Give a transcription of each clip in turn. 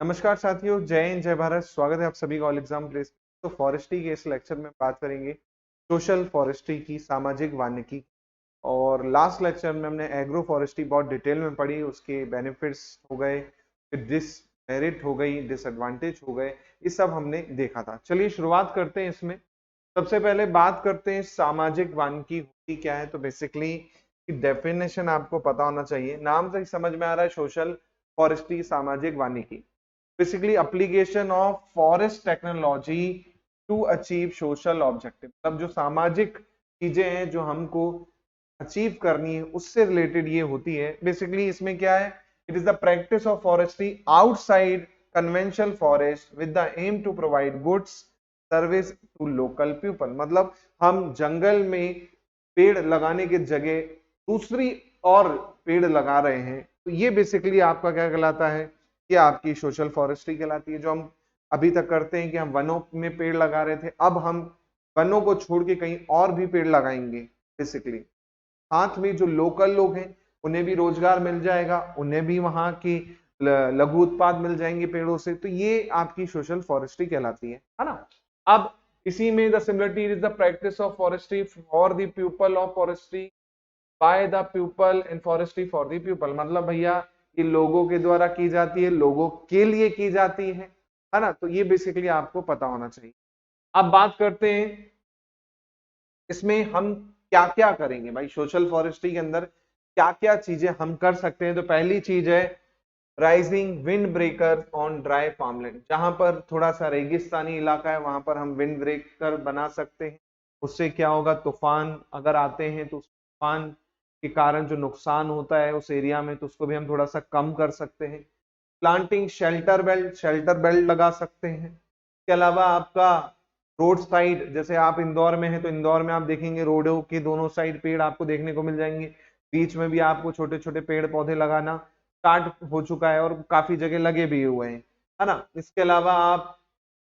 नमस्कार साथियों, जय हिंद जय भारत। स्वागत है आप सभी का ऑल एग्जाम प्लेस। तो फॉरेस्ट्री के इस लेक्चर में बात करेंगे सोशल फॉरेस्ट्री की, सामाजिक वानिकी। और लास्ट लेक्चर में हमने एग्रो फॉरेस्ट्री बहुत डिटेल में पढ़ी, उसके बेनिफिट्स हो गए, डिसमेरिट हो गई, डिसएडवांटेज हो गए, ये सब हमने देखा था। चलिए शुरुआत करते हैं इसमें। सबसे पहले बात करते हैं सामाजिक वानिकी होती क्या है। तो बेसिकली डेफिनेशन आपको पता होना चाहिए, नाम से ही समझ में आ रहा है, सोशल फॉरेस्ट्री, सामाजिक वानिकी। Basically application of forest technology to achieve social objective, मतलब जो सामाजिक चीजें हैं जो हमको अचीव करनी है उससे रिलेटेड ये होती है। बेसिकली इसमें क्या है, it is the practice of forestry outside conventional forest with the aim to provide goods service to local people. मतलब हम जंगल में पेड़ लगाने की जगह दूसरी और पेड़ लगा रहे हैं, तो ये बेसिकली आपका क्या कहलाता है, ये आपकी सोशल फॉरेस्ट्री कहलाती है। जो हम अभी तक करते हैं कि हम वनों में पेड़ लगा रहे थे, अब हम वनों को छोड़ के कहीं और भी पेड़ लगाएंगे। बेसिकली साथ में जो लोकल लोग हैं उन्हें भी रोजगार मिल जाएगा, उन्हें भी वहां की लघु उत्पाद मिल जाएंगे पेड़ों से। तो ये आपकी सोशल फॉरेस्ट्री कहलाती है ना। अब इसी में the similarity is the practice of forestry for the people of forestry by the people and forestry for the people. मतलब भैया ये लोगों के द्वारा की जाती है, लोगों के लिए की जाती है ना। तो ये बेसिकली आपको पता होना चाहिए। अब बात करते हैं इसमें हम क्या क्या करेंगे भाई, सोशल फॉरेस्ट्री के अंदर क्या क्या चीजें हम कर सकते हैं। तो पहली चीज है rising wind breaker on dry farmland. जहां पर थोड़ा सा रेगिस्तानी इलाका है वहां पर हम विंड ब्रेकर बना सकते हैं। उससे क्या होगा, तूफान अगर आते हैं तो तूफान के कारण जो नुकसान होता है उस एरिया में, तो उसको भी हम थोड़ा सा कम कर सकते हैं। प्लांटिंग शेल्टर बेल्ट लगा सकते हैं। इसके अलावा आपका रोड साइड, जैसे आप इंदौर में हैं तो इंदौर में आप देखेंगे रोडों के दोनों साइड पेड़ आपको देखने को मिल जाएंगे। बीच में भी आपको छोटे छोटे पेड़ पौधे लगाना स्टार्ट हो चुका है और काफी जगह लगे भी हुए हैं, है ना। इसके अलावा आप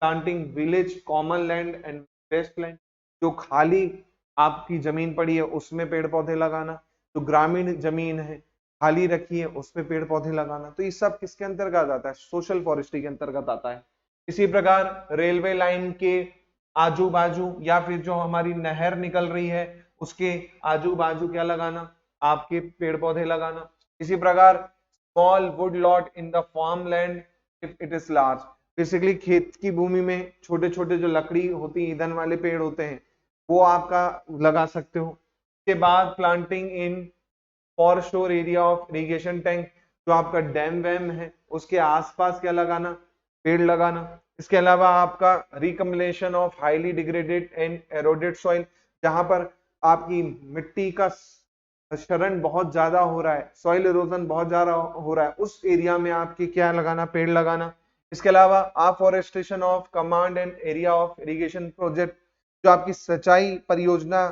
planting village common land and waste land, जो खाली आपकी जमीन पड़ी है उसमें पेड़ पौधे लगाना। जो ग्रामीण जमीन है खाली रखी है उस पे पेड़ पौधे लगाना। तो ये सब किसके अंतर्गत आता है, सोशल फॉरेस्ट्री के अंतर्गत आता है। इसी प्रकार रेलवे लाइन के आजू बाजू या फिर जो हमारी नहर निकल रही है उसके आजू बाजू क्या लगाना, आपके पेड़ पौधे लगाना। इसी प्रकार small wood lot in the farm land if it is large. Basically खेत की भूमि में छोटे छोटे जो लकड़ी होती है, ईंधन वाले पेड़ होते हैं, वो आपका लगा सकते हो। उसके बाद planting in for sure area of irrigation tank, जो आपका डैम वैम है उसके आसपास क्या लगाना, पेड़ लगाना। इसके अलावा आपका recombination of highly degraded and eroded soil, जहां पर आपकी मिट्टी का क्षरण बहुत ज्यादा हो रहा है, सॉइल इरोजन बहुत ज्यादा हो रहा है, उस एरिया में आपकी क्या लगाना, पेड़ लगाना। इसके अलावा afforestation of command and area of irrigation project, जो आपकी सिंचाई परियोजना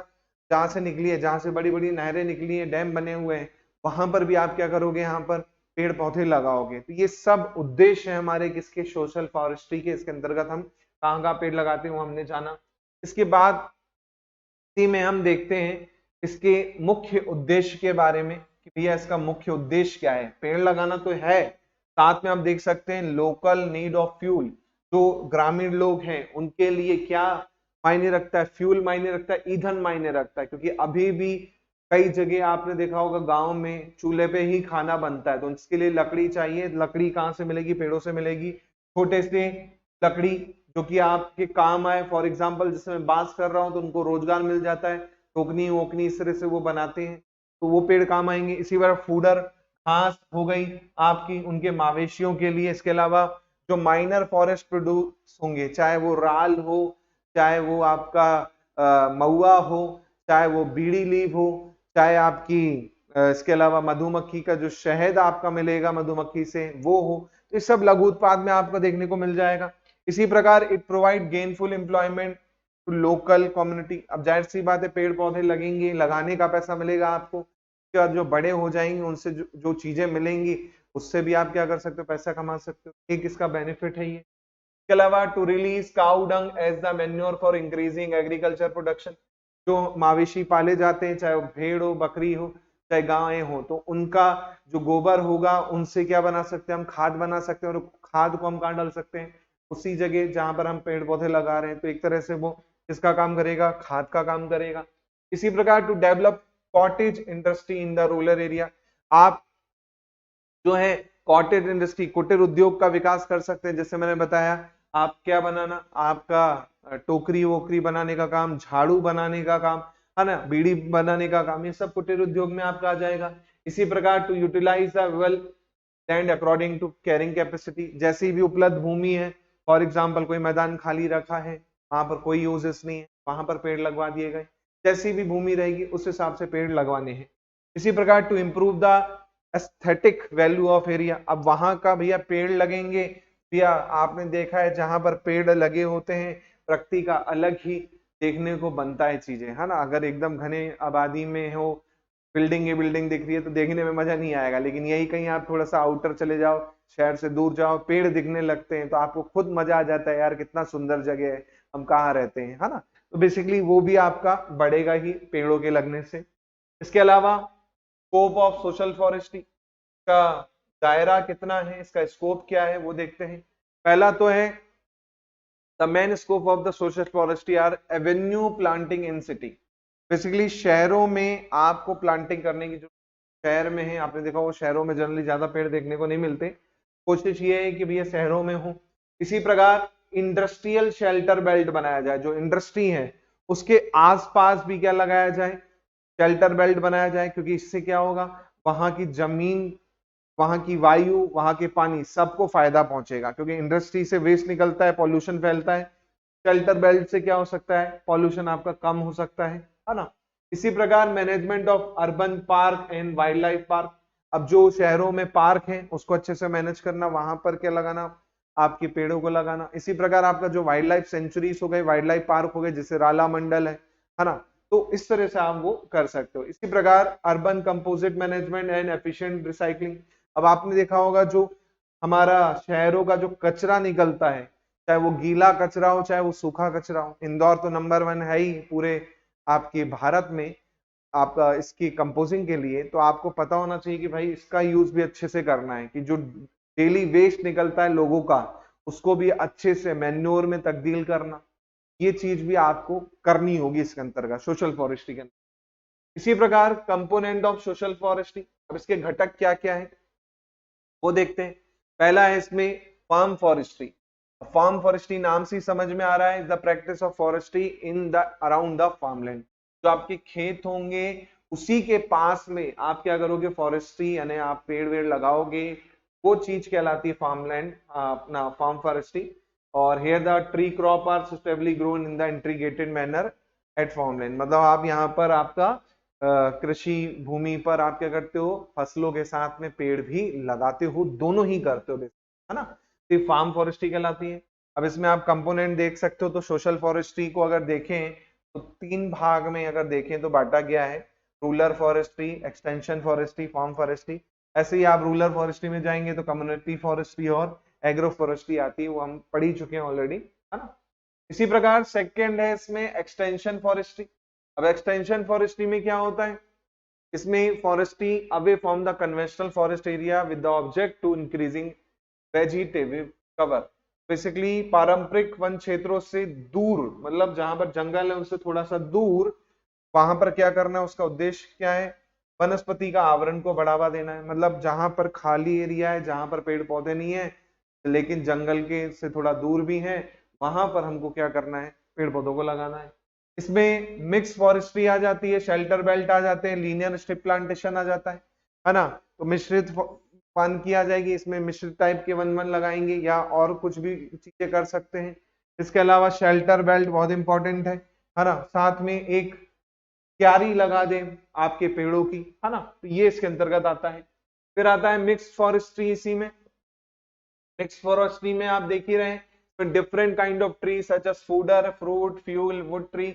जहां से निकली है, जहां से बड़ी बड़ी नहरें निकली हैं, डैम बने हुए हैं, वहां पर भी आप क्या करोगे, यहाँ पर पेड़ पौधे लगाओगे। तो ये सब उद्देश्य है हमारे किसके, सोशल फॉरेस्ट्री के। इसके अंतर्गत हम कहाँ कहाँ पेड़ लगाते हैं वो हमने जाना। इसके बाद इसी में हम देखते हैं इसके मुख्य उद्देश्य के बारे में कि भैया इसका मुख्य उद्देश्य क्या है। पेड़ लगाना तो है, साथ में आप देख सकते हैं लोकल नीड ऑफ फ्यूल, जो ग्रामीण लोग हैं उनके लिए क्या मायने रखता है, फ्यूल मायने रखता है, ईंधन मायने रखता है। क्योंकि अभी भी कई जगह आपने देखा होगा गांव में चूल्हे पे ही खाना बनता है, तो इसके लिए लकड़ी चाहिए। लकड़ी कहाँ से मिलेगी, पेड़ों से मिलेगी। छोटे से लकड़ी जो कि आपके काम आए, फॉर एग्जाम्पल जैसे मैं बांस कर रहा हूं तो उनको रोजगार मिल जाता है, टोकनी वोकनी इस तरह से वो बनाते हैं, तो वो पेड़ काम आएंगे। इसी तरह फूडर, घास हो गई आपकी उनके मवेशियों के लिए। इसके अलावा जो माइनर फॉरेस्ट प्रोड्यूस होंगे, चाहे वो राल हो, चाहे वो आपका महुआ हो, चाहे वो बीड़ी लीव हो, चाहे आपकी इसके अलावा मधुमक्खी का जो शहद आपका मिलेगा मधुमक्खी से वो हो, तो ये सब लघु उत्पाद में आपको देखने को मिल जाएगा। इसी प्रकार it provide gainful employment to local community. अब जाहिर सी बात है पेड़ पौधे लगेंगे, लगाने का पैसा मिलेगा आपको, उसके बाद जो बड़े हो जाएंगे उनसे जो चीजें मिलेंगी उससे भी आप क्या कर सकते हो, पैसा कमा सकते हो। एक इसका बेनिफिट है ये। इसके अलावा to release cow dung as the manure for increasing agriculture production. जो मवेशी पाले जाते हैं, चाहे वो भेड़ हो, बकरी हो, चाहे गायें हो, तो उनका जो गोबर होगा उनसे क्या बना सकते हैं हम, खाद बना सकते हैं। और खाद को हम कहाँ डाल सकते हैं, उसी जगह जहां पर हम पेड़ पौधे लगा रहे हैं। तो एक तरह से वो किसका काम करेगा, खाद का काम करेगा। इसी प्रकार to develop cottage industry in the rural area, आप जो है कॉटेज इंडस्ट्री, कुटीर उद्योग का विकास कर सकते हैं। जैसे मैंने बताया, आप क्या बनाना, आपका टोकरी वोकरी बनाने का काम, झाड़ू बनाने का काम, है ना, बीड़ी बनाने का काम, ये सब कुटीर उद्योग में आपका आ जाएगा। इसी प्रकार to utilise the well land according to carrying capacity, जैसी भी उपलब्ध भूमि है, फॉर एग्जाम्पल कोई मैदान खाली रखा है, वहां पर कोई यूजेस नहीं है, वहां पर पेड़ लगवा दिए गए। जैसी भी भूमि रहेगी उस हिसाब से पेड़ लगवाने हैं। इसी प्रकार to improve the aesthetic value of area, अब वहां का भैया पेड़ लगेंगे, भैया आपने देखा है जहां पर पेड़ लगे होते हैं प्रकृति का अलग ही देखने को बनता है चीजें, है ना। अगर एकदम घने आबादी में हो, बिल्डिंग ही बिल्डिंग दिख रही है तो देखने में मजा नहीं आएगा। लेकिन यही कहीं आप थोड़ा सा आउटर चले जाओ, शहर से दूर जाओ, पेड़ दिखने लगते हैं तो आपको खुद मजा आ जाता है, यार कितना सुंदर जगह है, हम कहाँ रहते हैं, है ना। तो बेसिकली वो भी आपका बढ़ेगा ही पेड़ों के लगने से। इसके अलावा स्कोप ऑफ सोशल फॉरेस्ट्री का दायरा कितना है, इसका स्कोप क्या है वो देखते हैं। पहला तो है the main scope of the social forestry are avenue planting in city. Basically शहरों में आपको प्लांटिंग करने की जो शहर में है, आपने देखा वो शहरों में जनरली ज्यादा पेड़ देखने को नहीं मिलते, कोशिश ये है कि भैया शहरों में हो। इसी प्रकार इंडस्ट्रियल शेल्टर बेल्ट बनाया जाए, जो इंडस्ट्री है उसके आसपास भी क्या लगाया जाए, शेल्टर बेल्ट बनाया जाए, क्योंकि इससे क्या होगा, वहां की जमीन, वहां की वायु, वहां के पानी, सबको फायदा पहुंचेगा। क्योंकि इंडस्ट्री से वेस्ट निकलता है, पॉल्यूशन फैलता है, शेल्टर बेल्ट से क्या हो सकता है, पॉल्यूशन आपका कम हो सकता है ना। इसी प्रकार management of urban park and wild life park, अब जो शहरों में पार्क है उसको अच्छे से मैनेज करना, वहां पर क्या लगाना, आपके पेड़ों को लगाना। इसी प्रकार आपका जो वाइल्ड लाइफ सेंचुरीज हो गए, वाइल्ड लाइफ पार्क हो गए, जैसे राला मंडल है ना, तो इस तरह से आप वो कर सकते हो। इसी प्रकार urban composite management and efficient recycling, अब आपने देखा होगा जो हमारा शहरों का जो कचरा निकलता है, चाहे वो गीला कचरा हो चाहे वो सूखा कचरा हो, इंदौर तो नंबर 1 है ही पूरे आपके भारत में आपका इसकी कंपोजिंग के लिए। तो आपको पता होना चाहिए कि भाई इसका यूज भी अच्छे से करना है, कि जो डेली वेस्ट निकलता है लोगों का उसको भी अच्छे से मैन्योर में तब्दील करना, ये चीज भी आपको करनी होगी इसके अंतर्गत, सोशल फॉरेस्ट्री के अंतर्गत। इसी प्रकार कंपोनेंट ऑफ सोशल फॉरेस्ट्री, अब इसके घटक क्या क्या है वो देखते हैं। पहला है इसमें फार्म फॉरेस्ट्री। फार्म फॉरेस्ट्री नाम से समझ में आ रहा है, the practice of forestry in the around the farmland, जो आपके खेत होंगे उसी के पास में आप क्या करोगे, फॉरेस्ट्री, यानी आप पेड़ वेड़ लगाओगे, वो चीज कहलाती है फार्मलैंड, अपना फार्म फॉरेस्ट्री। और here the tree crop are sustainably grown in the integrated manner at farmland, मतलब आप यहाँ पर आपका कृषि भूमि पर आप क्या करते हो, फसलों के साथ में पेड़ भी लगाते हो, दोनों ही करते हो, है ना। तो फार्म फॉरेस्ट्री कहलाती है। अब इसमें आप कंपोनेंट देख सकते हो, तो सोशल फॉरेस्ट्री को अगर देखें तो 3 भाग में अगर देखें तो बांटा गया है, rural forestry, extension forestry, farm forestry. ऐसे ही आप रूरल फॉरेस्ट्री में जाएंगे तो कम्युनिटी फॉरेस्ट्री और एग्रो फॉरेस्ट्री आती है, वो हम पढ़ ही चुके हैं ऑलरेडी, है ना। इसी प्रकार सेकंड है इसमें एक्सटेंशन फॉरेस्ट्री। अब एक्सटेंशन फॉरेस्ट्री में क्या होता है, इसमें forestry away from the conventional forest area with the object to increasing vegetative cover, basically पारंपरिक वन क्षेत्रों से दूर, मतलब जहां पर जंगल है उनसे थोड़ा सा दूर, वहां पर क्या करना है, उसका उद्देश्य क्या है, वनस्पति का आवरण को बढ़ावा देना है। मतलब जहां पर खाली एरिया है, जहां पर पेड़ पौधे नहीं है लेकिन जंगल के से थोड़ा दूर भी है, वहां पर हमको क्या करना है, पेड़ पौधों को लगाना है। इसमें मिक्स फॉरेस्ट्री आ जाती है, शेल्टर बेल्ट आ जाते हैं, लीनियर स्ट्रिप प्लांटेशन आ जाता है ना। तो मिश्रित वन की आ जाएगी, इसमें मिश्रित टाइप के वन लगाएंगे या और कुछ भी चीजें कर सकते हैं। इसके अलावा शेल्टर बेल्ट बहुत इंपॉर्टेंट है ना, साथ में एक क्यारी लगा दे आपके पेड़ों की, है ना, तो ये इसके अंतर्गत आता है। फिर आता है मिक्स फॉरेस्ट्री। इसी में मिक्स फॉरेस्ट्री में आप देख ही रहे हैं, फिर different kind of tree such as fodder, fruit, fuel, wood tree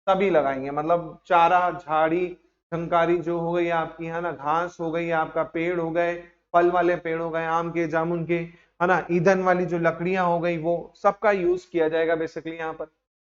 सभी लगाएंगे, मतलब चारा, झाड़ी, झंकारी जो हो गई आपकी, है ना, घास हो गई, आपका पेड़ हो गए, फल वाले पेड़ हो गए, आम के, जामुन के, है ना, ईंधन वाली जो लकड़ियां हो गई, वो सबका यूज किया जाएगा बेसिकली यहाँ पर।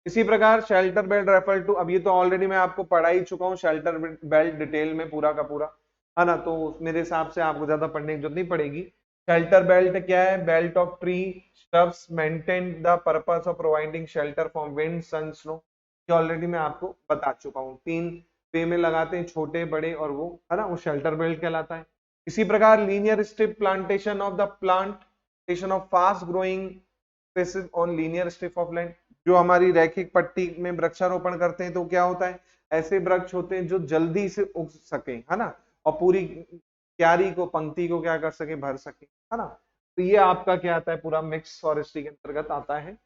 इसी प्रकार शेल्टर बेल्ट रेफर टू, अब ये तो ऑलरेडी मैं आपको पढ़ा ही चुका हूँ शेल्टर बेल्ट डिटेल में पूरा का पूरा, है ना, तो मेरे हिसाब से आपको ज्यादा पढ़ने की जरूरत नहीं पड़ेगी। शेल्टर बेल्ट क्या है? Belt of tree stubs maintain the purpose of providing shelter from wind sun snow. ये ऑलरेडी मैं आपको बता चुका हूँ, 3 वे में लगाते हैं, छोटे बड़े और वो, है ना, वो शेल्टर बेल्ट कहलाता है। इसी प्रकार linear strip plantation of the plantation of fast growing species on linear strip of land. जो हमारी रैखिक पट्टी में वृक्षारोपण करते हैं तो क्या होता है, ऐसे वृक्ष होते हैं जो जल्दी से उग सके, है ना, और पूरी क्यारी को, पंक्ति को क्या कर सके, भर सके, है ना। तो ये आपका क्या आता है, पूरा मिक्स फॉरेस्ट्री के अंतर्गत आता है।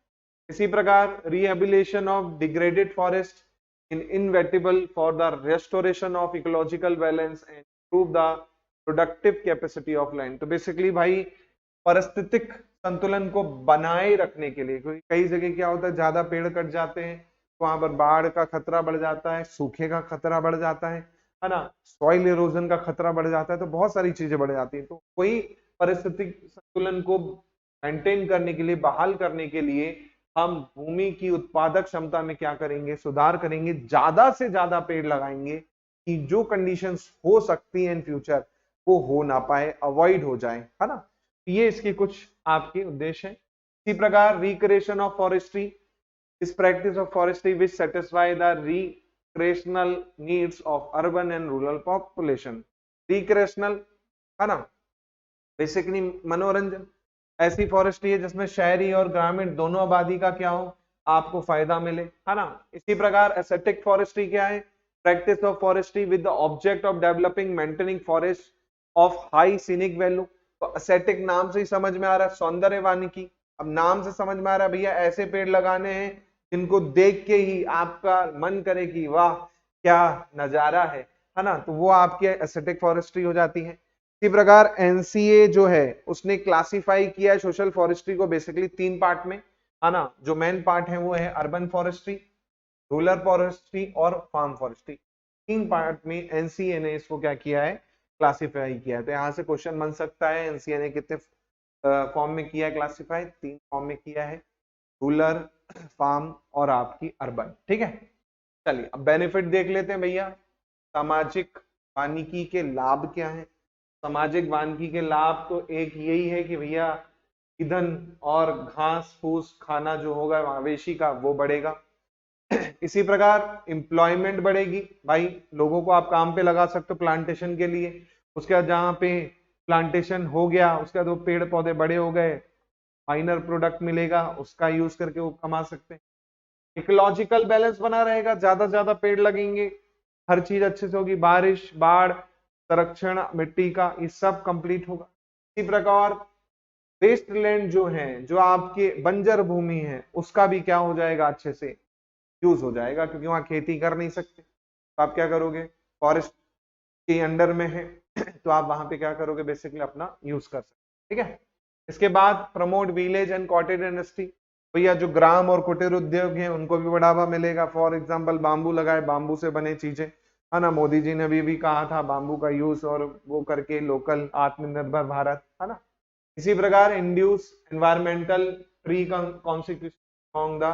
इसी प्रकार rehabilitation of degraded forest in inevitable for the restoration of ecological balance and improve the productive capacity of land. तो बेसिकली भाई पारिस्थितिक संतुलन को बनाए रखने के लिए, क्योंकि कई जगह क्या होता है, ज्यादा पेड़ कट जाते हैं, वहां पर बाढ़ का खतरा बढ़ जाता है, सूखे का खतरा बढ़ जाता है ना, सॉइल इरोजन का खतरा बढ़ जाता है, तो बहुत सारी चीजें बढ़ जाती है। तो कोई पारिस्थितिक संतुलन को मेंटेन करने के लिए, बहाल करने के लिए हम भूमि की उत्पादक क्षमता में क्या करेंगे, सुधार करेंगे, ज्यादा से ज्यादा पेड़ लगाएंगे कि जो कंडीशंस हो सकती हैं इन फ्यूचर वो हो ना पाए, अवॉइड हो जाए, है ना। ये इसके कुछ आपके उद्देश्य हैं। इसी प्रकार रिक्रिएशन ऑफ फॉरेस्ट्री इस practice of forestry which satisfy the recreational needs of urban and rural population. Recreational, है ना, बेसिकली मनोरंजन। ऐसी फॉरेस्ट्री है जिसमें शहरी और ग्रामीण दोनों आबादी का क्या हो, आपको फायदा मिले, है ना। इसी प्रकार एस्थेटिक फॉरेस्ट्री क्या है? Practice of forestry with the object of developing maintaining forest of high scenic value. तो एस्थेटिक नाम से ही समझ में आ रहा है, सौंदर्य वानिकी। अब नाम से समझ में आ रहा है भैया ऐसे पेड़ लगाने हैं जिनको देख के ही आपका मन करे कि वाह क्या नजारा है ना, तो वो आपकी एस्थेटिक फॉरेस्ट्री हो जाती है। इसी प्रकार एनसीए जो है उसने क्लासिफाई किया है सोशल फॉरेस्ट्री को बेसिकली 3 पार्ट में, है ना। जो मेन पार्ट है वो है अर्बन फॉरेस्ट्री, रूरल फॉरेस्ट्री और फार्म फॉरेस्ट्री। 3 पार्ट में एनसीए ने इसको क्या किया है, क्लासिफाई किया है। तो यहाँ से क्वेश्चन बन सकता है एनसीए ने कितने फॉर्म में किया है क्लासिफाई? 3 फॉर्म में किया है, रूरल, फार्म और आपकी अर्बन, ठीक है। चलिए अब बेनिफिट देख लेते हैं भैया। सामाजिक वानिकी के लाभ क्या है? सामाजिक वानिकी के लाभ तो एक यही है कि भैया ईंधन और घास फूस खाना जो होगा मवेशी का वो बढ़ेगा। इसी प्रकार एम्प्लॉयमेंट बढ़ेगी, भाई लोगों को आप काम पे लगा सकते हो प्लांटेशन के लिए। उसके बाद जहाँ पे प्लांटेशन हो गया उसके बाद वो पेड़ पौधे बड़े हो गए, फाइनल प्रोडक्ट मिलेगा, उसका यूज करके वो कमा सकते हैं। इकोलॉजिकल बैलेंस बना रहेगा, ज्यादा से ज्यादा पेड़ लगेंगे, हर चीज अच्छे से होगी, बारिश, बाढ़, संरक्षण मिट्टी का, ये सब कंप्लीट होगा। इसी प्रकार वेस्ट लैंड जो है, जो आपके बंजर भूमि है, उसका भी क्या हो जाएगा, अच्छे से यूज हो जाएगा, क्योंकि वहां खेती कर नहीं सकते। तो आप क्या करोगे, फॉरेस्ट के अंडर में है तो आप वहां पे क्या करोगे, बेसिकली अपना यूज कर सकते, ठीक है। इसके बाद promote village and cottage industry, भैया जो ग्राम और कुटीर उद्योग हैं उनको भी बढ़ावा मिलेगा। फॉर एग्जांपल बांबू लगाए, बांबू से बने चीजें, है ना। मोदी जी ने भी कहा था बांबू का यूज और वो करके लोकल आत्मनिर्भर भारत, है ना। इसी प्रकार induce environmental tree consequence on the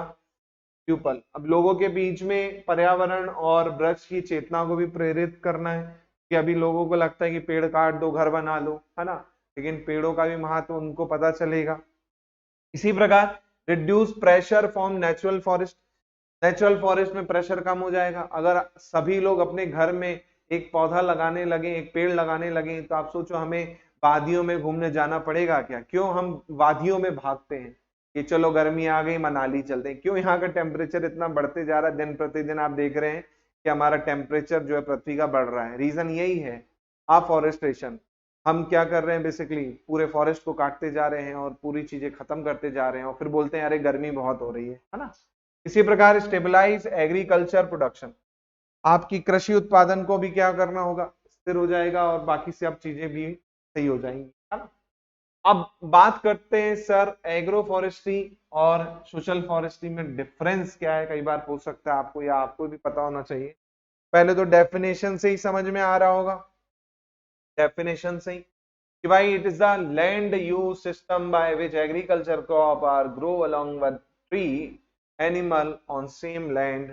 people. अब लोगों के बीच में पर्यावरण और वृक्ष की चेतना को भी प्रेरित करना है, कि अभी लोगों को लगता है कि पेड़ काट दो घर बना लो, है ना, लेकिन पेड़ों का भी महत्व उनको पता चलेगा। इसी प्रकार reduce pressure from natural forest. Natural forest में प्रेशर कम हो जाएगा। अगर सभी लोग अपने घर में एक पौधा लगाने लगे, एक पेड़ लगाने लगे, तो आप सोचो हमें वादियों में घूमने जाना पड़ेगा क्या? क्यों हम वादियों में भागते हैं कि चलो गर्मी आ गई मनाली चलते हैं? क्यों यहाँ का टेम्परेचर इतना बढ़ते जा रहा है? दिन प्रतिदिन आप देख रहे हैं कि हमारा टेम्परेचर जो है पृथ्वी का बढ़ रहा है। रीजन यही है, अफॉरेस्टेशन। हम क्या कर रहे हैं, बेसिकली पूरे फॉरेस्ट को काटते जा रहे हैं और पूरी चीजें खत्म करते जा रहे हैं, और फिर बोलते हैं अरे गर्मी बहुत हो रही है ना। इसी प्रकार स्टेबलाइज एग्रीकल्चर प्रोडक्शन, आपकी कृषि उत्पादन को भी क्या करना होगा, स्थिर हो जाएगा, और बाकी सब चीजें भी सही हो जाएंगी, है ना। अब बात करते हैं सर एग्रो फॉरेस्ट्री और सोशल फॉरेस्ट्री में डिफरेंस क्या है, कई बार पूछ सकता है आपको, या आपको भी पता होना चाहिए। पहले तो डेफिनेशन से ही समझ में आ रहा होगा, डेफिनेशन से ही कि भाई it is the land use system by which agriculture crop are grow along with tree animal on same land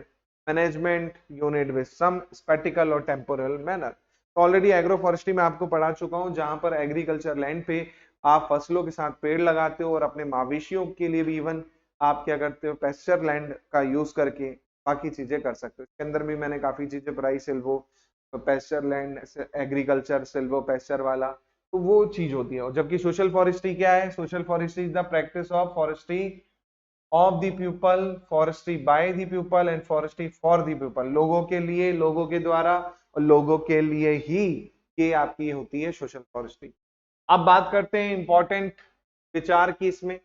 management unit with some spatial और टेम्पोरल मैनर। तो ऑलरेडी एग्रो फॉरेस्ट्री में आपको पढ़ा चुका हूँ, जहां पर एग्रीकल्चर लैंड पे आप फसलों के साथ पेड़ लगाते हो और अपने मवेशियों के लिए भी इवन आप क्या करते हो, पेस्चर लैंड का यूज करके बाकी चीजें कर सकते हो। इसके अंदर भी मैंने काफी चीजें पढ़ाई, सिल्वो पेस्चर लैंड, एग्रीकल्चर सिल्वो पेस्चर वाला, तो वो चीज होती है। और जबकि सोशल फॉरेस्ट्री क्या है? Social forestry is the practice of forestry of the people, forestry by the people and forestry for the people. लोगों के लिए, लोगों के द्वारा और लोगों के लिए ही ये आपकी होती है सोशल फॉरेस्ट्री। अब बात करते हैं इंपॉर्टेंट विचार की। इसमें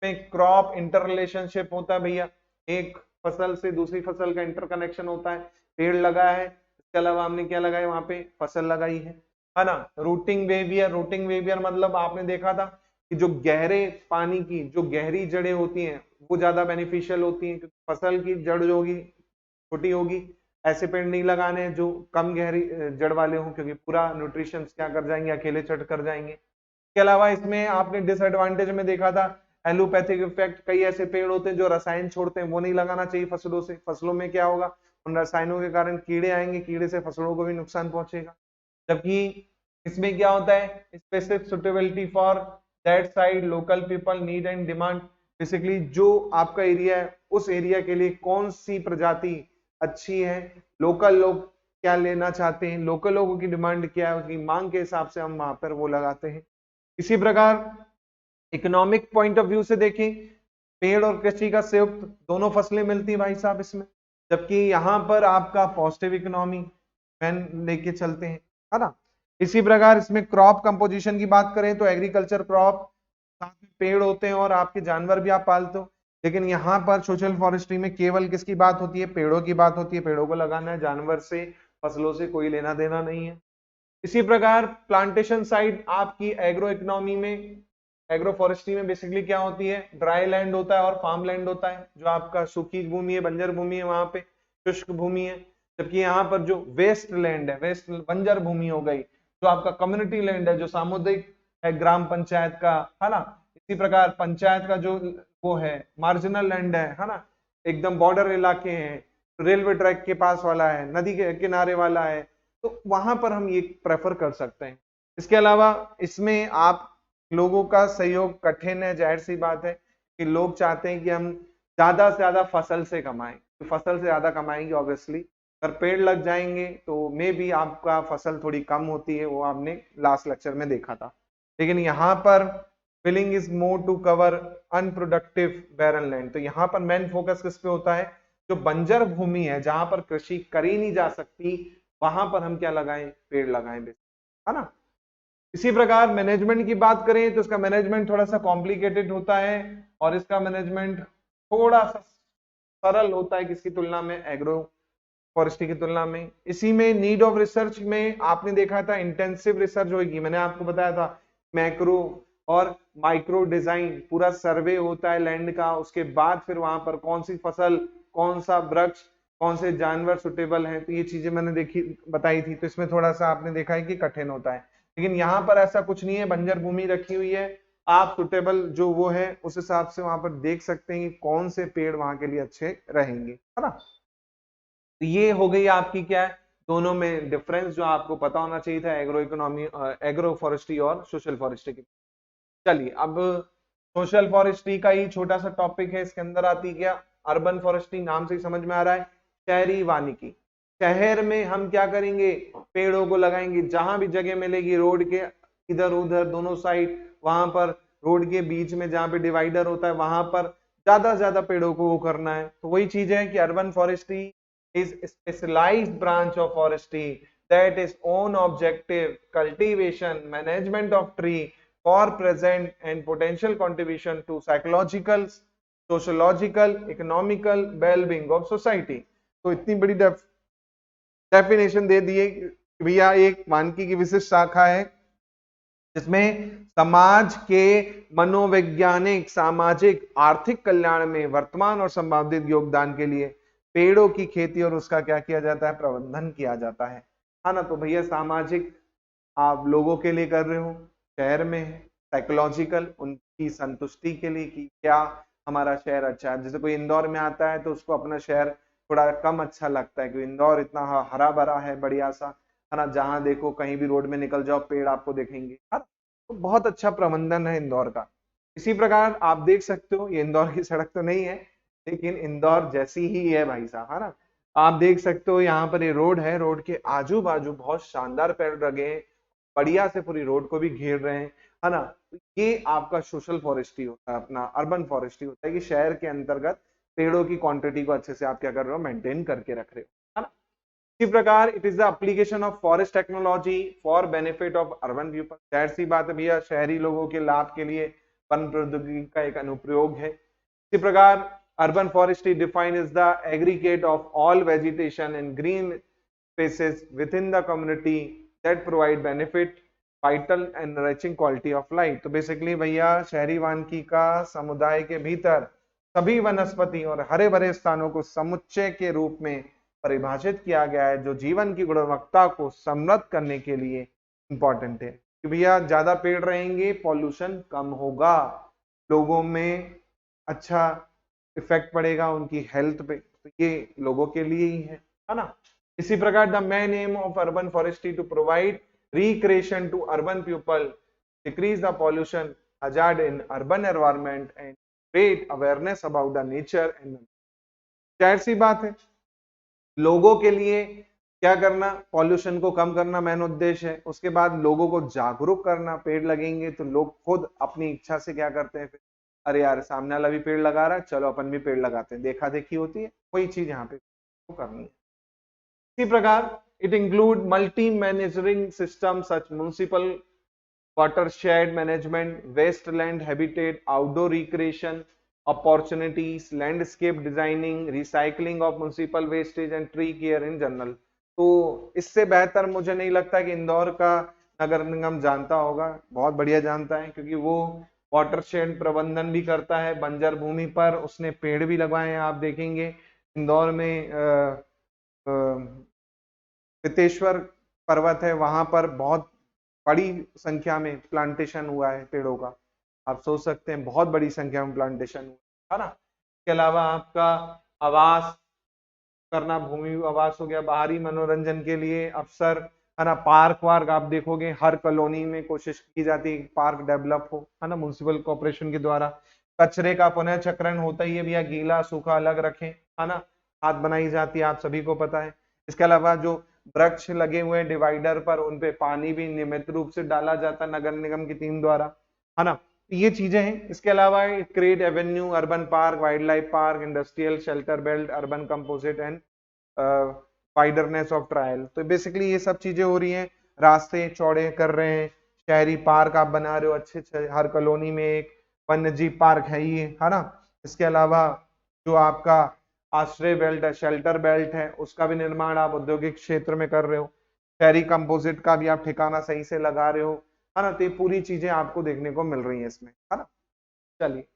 क्रॉप इंटर रिलेशनशिप होता है भैया, एक फसल से दूसरी फसल का इंटरकनेक्शन होता है। पेड़ लगा है, इसके अलावा हमने क्या लगाया, वहां पे फसल लगाई है ना। रूटिंग वेवियर, रूटिंग वेवियर मतलब आपने देखा था कि जो गहरे पानी की जो गहरी जड़ें होती हैं वो ज्यादा बेनिफिशियल होती हैं, क्योंकि फसल की जड़ जो होगी छोटी होगी। ऐसे पेड़ नहीं लगाने हैं जो कम गहरी जड़ वाले हों, क्योंकि पूरा न्यूट्रिशन क्या कर जाएंगे, अकेले चट कर जाएंगे। इसके अलावा इसमें आपने डिसएडवांटेज में देखा था एलोपैथिक इफेक्ट, कई ऐसे पेड़ होते हैं जो रसायन छोड़ते हैं, वो नहीं लगाना चाहिए फसलों से। फसलों में क्या होगा, उन रसायनों के कारण कीड़े आएंगे, कीड़े से फसलों को भी नुकसान पहुंचेगा। जबकि इसमें क्या होता है, specific suitability for that side, local people need and demand. Basically जो आपका एरिया है उस एरिया के लिए कौन सी प्रजाति अच्छी है, लोकल लोग क्या लेना चाहते हैं, लोकल लोगों की डिमांड क्या है, उसकी मांग के हिसाब से हम वहां पर वो लगाते हैं। इसी प्रकार इकोनॉमिक पॉइंट ऑफ व्यू से देखें, पेड़ और कृषि का संयुक्त दोनों फसलें मिलती हैं भाई साहब इसमें, जबकि यहाँ पर आपका पॉजिटिव इकोनॉमी मैन लेके चलते हैं, है ना। इसी प्रकार इसमें क्रॉप कंपोजिशन की बात करें तो एग्रीकल्चर क्रॉप, साथ में पेड़ होते हैं और आपके जानवर भी आप पालते हो। लेकिन यहाँ पर सोशल फॉरेस्ट्री में केवल किसकी बात होती है, पेड़ों की बात होती है। पेड़ों को लगाना है, जानवर से फसलों से कोई लेना देना नहीं है। इसी प्रकार प्लांटेशन साइड आपकी एग्रो इकोनॉमी में, एग्रो फॉरेस्ट्री में बेसिकली क्या होती है, ड्राई लैंड होता है और फार्म लैंड होता है। जो आपका सूखी भूमि है, बंजर भूमि है, वहां पे शुष्क भूमि है। जबकि यहाँ पर जो वेस्ट लैंड है, वेस्ट बंजर भूमि हो गई, जो आपका कम्युनिटी लैंड है, जो सामुदायिक है, ग्राम पंचायत का, है ना। इसी प्रकार पंचायत का जो वो है मार्जिनल लैंड है ना, एकदम बॉर्डर इलाके हैं, रेलवे ट्रैक के पास वाला है, नदी के किनारे वाला है, तो वहां पर हम ये प्रेफर कर सकते हैं। इसके अलावा इसमें आप लोगों का सहयोग कठिन है, जाहिर सी बात है कि लोग चाहते हैं कि हम ज्यादा से ज्यादा फसल से कमाएं, तो फसल से ज्यादा कमाएंगे ऑब्वियसली। अगर पेड़ लग जाएंगे तो मे भी आपका फसल थोड़ी कम होती है, वो आपने लास्ट लेक्चर में देखा था। लेकिन यहाँ पर willing is more to cover unproductive barren land, तो यहाँ पर मेन फोकस किस पे होता है, जो बंजर भूमि है जहां पर कृषि करी नहीं जा सकती, वहां पर हम क्या लगाएं, पेड़ लगाएं, है ना। इसी प्रकार मैनेजमेंट की बात करें तो इसका मैनेजमेंट थोड़ा सा कॉम्प्लिकेटेड होता है और इसका मैनेजमेंट थोड़ा सा सरल होता है किसकी तुलना में, एग्रो फॉरेस्ट्री की तुलना में। इसी में नीड ऑफ रिसर्च में आपने देखा था इंटेंसिव रिसर्च होगी, मैंने आपको बताया था मैक्रो और माइक्रो डिजाइन, पूरा सर्वे होता है लैंड का, उसके बाद फिर वहां पर कौन सी फसल, कौन सा वृक्ष, कौन से जानवर सुटेबल हैं, तो ये चीजें मैंने देखी बताई थी। तो इसमें थोड़ा सा आपने देखा है कि कठिन होता है, लेकिन यहाँ पर ऐसा कुछ नहीं है, बंजर भूमि रखी हुई है, आप सुटेबल जो वो है उस हिसाब से वहां पर देख सकते हैं कि कौन से पेड़ वहां के लिए अच्छे रहेंगे, है ना। तो ये हो गई आपकी क्या है, दोनों में डिफरेंस जो आपको पता होना चाहिए था, एग्रो इकोनॉमी, एग्रो फॉरेस्ट्री और सोशल फॉरेस्ट्री की। चलिए अब सोशल फॉरेस्ट्री का ही छोटा सा टॉपिक है, इसके अंदर आती क्या, अर्बन फॉरेस्ट्री, नाम से ही समझ में आ रहा है, शहरी वानिकी। शहर में हम क्या करेंगे, पेड़ों को लगाएंगे, जहां भी जगह मिलेगी रोड के इधर उधर दोनों साइड, वहां पर रोड के बीच में जहां पे डिवाइडर होता है वहां पर ज्यादा से ज्यादा पेड़ों को वो करना है। तो वही चीज है कि urban forestry is specialised branch of forestry that is own objective cultivation management of tree for present and potential contribution to psychological sociological economical well-being of society। तो इतनी बड़ी डेफिनेशन दे दिए भैया, एक वानिकी की विशिष्ट शाखा है जिसमें समाज के मनोवैज्ञानिक, सामाजिक, आर्थिक कल्याण में वर्तमान और संभावित योगदान के लिए पेड़ों की खेती और उसका क्या किया जाता है, प्रबंधन किया जाता है ना। तो भैया सामाजिक आप लोगों के लिए कर रहे हो, शहर में साइकोलॉजिकल उनकी संतुष्टि के लिए कि क्या हमारा शहर अच्छा है। जैसे कोई इंदौर में आता है तो उसको अपना शहर थोड़ा कम अच्छा लगता है, क्योंकि इंदौर इतना हरा भरा है, बढ़िया सा, है ना, जहां देखो कहीं भी रोड में निकल जाओ पेड़ आपको दिखेंगे, है ना। तो बहुत अच्छा प्रबंधन है इंदौर का। इसी प्रकार आप देख सकते हो, ये इंदौर की सड़क तो नहीं है, लेकिन इंदौर जैसी ही है भाई साहब, है ना। आप देख सकते हो यहाँ पर ये रोड है, रोड के आजू बाजू बहुत शानदार पेड़ लगे हैं, बढ़िया से पूरी रोड को भी घेर रहे हैं, है ना। तो ये आपका सोशल फॉरेस्ट्री होता है, अपना अर्बन फॉरेस्ट्री होता है कि शहर के अंतर्गत पेड़ों की क्वांटिटी को अच्छे से आप क्या कर रहे हो, मेंटेन करके रख रहे हो, है ना। इसी प्रकार it is the application of forest technology for benefit of urban people. जाहिर सी बात है भैया, शहरी लोगों के लाभ के लिए वन प्रौद्योगिकी का एक अनुप्रयोग है। इसी प्रकार urban forestry define is the aggregate of all vegetation and green spaces with in the community that provide benefit vital and enriching quality of life. तो बेसिकली भैया शहरी वानिकी का समुदाय के भीतर सभी वनस्पति और हरे भरे स्थानों को समुच्चय के रूप में परिभाषित किया गया है, जो जीवन की गुणवत्ता को समृद्ध करने के लिए इंपॉर्टेंट है। कि भैया ज्यादा पेड़ रहेंगे, पॉल्यूशन कम होगा, लोगों में अच्छा इफेक्ट पड़ेगा उनकी हेल्थ पे, तो ये लोगों के लिए ही है ना। इसी प्रकार the main aim of urban forestry to provide recreation to urban people, decrease the pollution hazard in urban environment and create awareness about the nature and जाहिर सी बात है, लोगों के लिए क्या करना, पॉल्यूशन को कम करना मेन उद्देश्य है। उसके बाद लोगों को जागरूक करना, पेड़ लगेंगे तो लोग खुद अपनी इच्छा से क्या करते हैं, फिर अरे यार सामने वाला भी पेड़ लगा रहा है, चलो अपन भी पेड़ लगाते हैं, देखा देखी होती है, वही चीज यहाँ पे करनी है। इसी प्रकार it include multi-managing systems such municipal watershed management, wasteland habitat, outdoor recreation opportunities, landscape designing, recycling of municipal wastage and tree care in general। तो इससे बेहतर मुझे नहीं लगता कि इंदौर का नगर निगम जानता होगा, बहुत बढ़िया जानता है, क्योंकि वो वाटरशेड प्रबंधन भी करता है, बंजर भूमि पर उसने पेड़ भी लगवाए हैं। आप देखेंगे इंदौर में वितेश्वर पर्वत है, वहां पर बहुत बड़ी संख्या में प्लांटेशन हुआ है पेड़ों का। आप सोच सकते हैं बहुत बड़ी संख्या में प्लांटेशन हुआ है ना। इसके अलावा आपका आवास करना, भूमि आवास हो गया, बाहरी मनोरंजन के लिए अवसर, है ना। पार्क वार्क आप देखोगे हर कॉलोनी में कोशिश की जाती है पार्क डेवलप हो, है ना, म्युनिसिपल कॉर्पोरेशन के द्वारा। कचरे का पुनः चक्रण होता ही है भैया, गीला सूखा अलग रखें, है ना, खाद बनाई जाती है, आप सभी को पता है। इसके अलावा जो वृक्ष लगे हुए हैं डिवाइडर पर, उनपे पानी भी नियमित रूप से डाला जाता है नगर निगम की टीम द्वारा, है ना। ये चीजें हैं। इसके अलावा create avenue, urban park, wild life park, industrial shelter belt, urban composite and wilderness of trial. तो बेसिकली ये सब चीजें हो रही हैं, रास्ते चौड़े कर रहे हैं, शहरी पार्क आप बना रहे हो अच्छे अच्छे, हर कॉलोनी में एक वन्य जीव पार्क है ही है ना। इसके अलावा जो आपका आश्रय बेल्ट है, शेल्टर बेल्ट है, उसका भी निर्माण आप औद्योगिक क्षेत्र में कर रहे हो, शहरी कंपोजिट का भी आप ठिकाना सही से लगा रहे हो, है ना। तो ये पूरी चीजें आपको देखने को मिल रही हैं इसमें, है ना। चलिए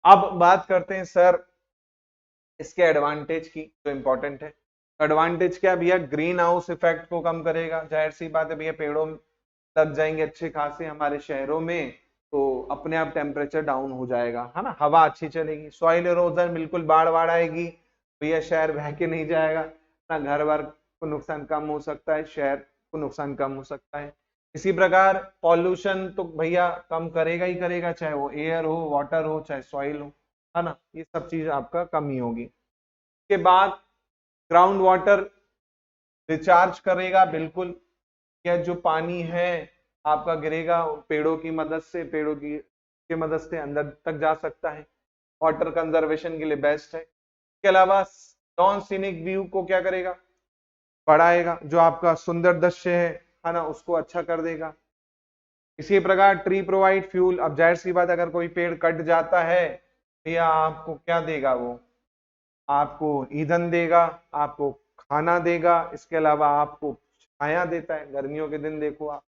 अब बात करते हैं सर इसके एडवांटेज की, जो इंपॉर्टेंट है। एडवांटेज क्या भैया, ग्रीन हाउस इफेक्ट को कम करेगा। जाहिर सी बात है भैया, पेड़ों लग जाएंगे अच्छे खासे हमारे शहरों में, तो अपने आप टेम्परेचर डाउन हो जाएगा, है ना, हवा अच्छी चलेगी। सॉइल इरोजन, बिल्कुल बाढ़ बाढ़ आएगी भैया, शहर बह के नहीं जाएगा ना, घर वर को नुकसान कम हो सकता है, शहर को नुकसान कम हो सकता है। इसी प्रकार पॉल्यूशन तो भैया कम करेगा ही करेगा, चाहे वो एयर हो, वाटर हो, चाहे सॉइल हो, है ना, ये सब चीज आपका कम ही होगी। के बाद ग्राउंड वाटर रिचार्ज करेगा, बिल्कुल, या जो पानी है आपका गिरेगा पेड़ों की मदद से, पेड़ों की मदद से अंदर तक जा सकता है, वाटर कंजर्वेशन के लिए बेस्ट है। इसके अलावा नॉन सीनिक व्यू को क्या करेगा, बढ़ाएगा, जो आपका सुंदर दृश्य है ना, उसको अच्छा कर देगा। इसी प्रकार ट्री प्रोवाइड फ्यूल। अब जाहिर सी बात, अगर कोई पेड़ कट जाता है भैया, आपको क्या देगा, वो आपको ईंधन देगा, आपको खाना देगा, इसके अलावा आपको छाया देता है। गर्मियों के दिन देखो आप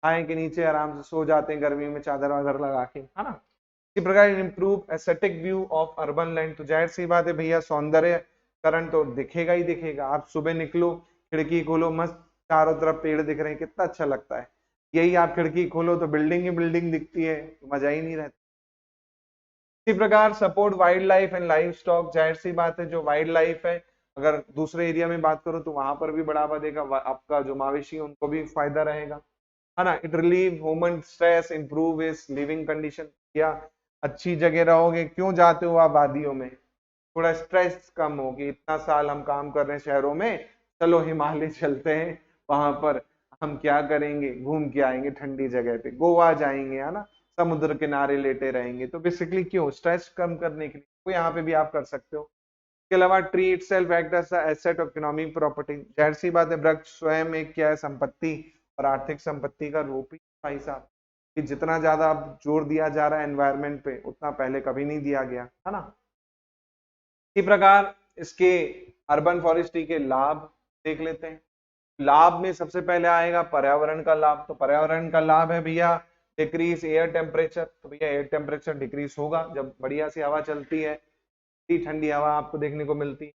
छाया के नीचे आराम से सो जाते हैं गर्मी में, चादर वादर लगा के, है ना। इसी प्रकार improve aesthetic view of urban land. तो जाहिर सी बात है भैया, सौंदर्यकरण तो दिखेगा ही दिखेगा। आप सुबह निकलो, खिड़की खोलो, मस्त चारों तरफ पेड़ दिख रहे हैं, कितना अच्छा लगता है। यही आप खिड़की खोलो तो बिल्डिंग ही बिल्डिंग दिखती है, तो मजा ही नहीं रहता। इसी प्रकार support wild life and life stock. जाहिर सी बात है, जो वाइल्ड लाइफ है अगर दूसरे एरिया में बात करो तो वहां पर भी बढ़ावा देगा, आपका जो मवेशी है उनको भी फायदा रहेगा, है ना। It relieve human stress, improve is living condition. या अच्छी जगह रहोगे, क्यों जाते हो आप वादियों में, थोड़ा स्ट्रेस कम हो कि इतना साल हम काम कर रहे हैं शहरों में, चलो हिमालय चलते हैं, वहां पर हम क्या करेंगे, घूम के आएंगे ठंडी जगह पे, गोवा जाएंगे, है ना, समुद्र किनारे लेटे रहेंगे। तो बेसिकली क्यों, स्ट्रेस कम करने के लिए, तो यहाँ पे भी आप कर सकते हो। इसके अलावा tree itself act as asset of economic property, जाहिर सी बात है वृक्ष स्वयं एक क्या है, संपत्ति और आर्थिक संपत्ति का रूप ही भाई साहब, कि जितना ज्यादा अब जोर दिया जा रहा है एनवायरमेंट पे, उतना पहले कभी नहीं दिया गया, है ना। इसी प्रकार इसके अर्बन फॉरेस्ट्री के लाभ देख लेते हैं। लाभ में सबसे पहले आएगा पर्यावरण का लाभ। तो पर्यावरण का लाभ है भैया डिक्रीज एयर टेम्परेचर। तो भैया एयर टेम्परेचर डिक्रीज होगा जब बढ़िया सी हवा चलती है, ठंडी हवा आपको देखने को मिलती है।